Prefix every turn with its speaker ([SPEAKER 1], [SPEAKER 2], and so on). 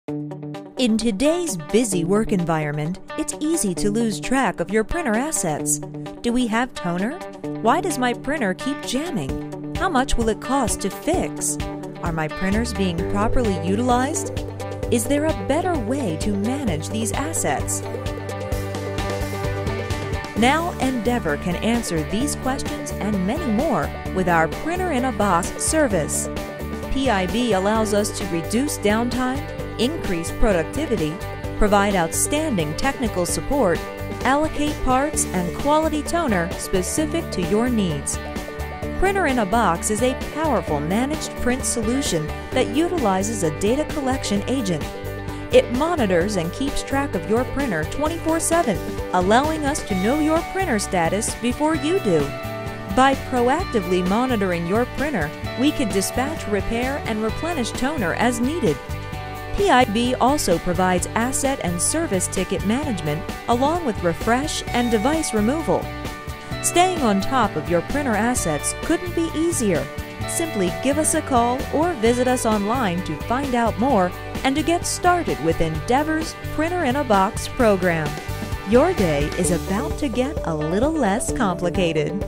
[SPEAKER 1] In today's busy work environment, it's easy to lose track of your printer assets. Do we have toner? Why does my printer keep jamming? How much will it cost to fix? Are my printers being properly utilized? Is there a better way to manage these assets? Now Endeavor can answer these questions and many more with our Printer-in-a-Box service. PIB allows us to reduce downtime, increase productivity, provide outstanding technical support, allocate parts and quality toner specific to your needs. Printer-in-a-Box is a powerful managed print solution that utilizes a data collection agent. It monitors and keeps track of your printer 24/7, allowing us to know your printer status before you do. By proactively monitoring your printer, we can dispatch, repair, and replenish toner as needed. PIB also provides asset and service ticket management along with refresh and device removal. Staying on top of your printer assets couldn't be easier. Simply give us a call or visit us online to find out more and to get started with Endeavor's Printer-in-a-Box program. Your day is about to get a little less complicated.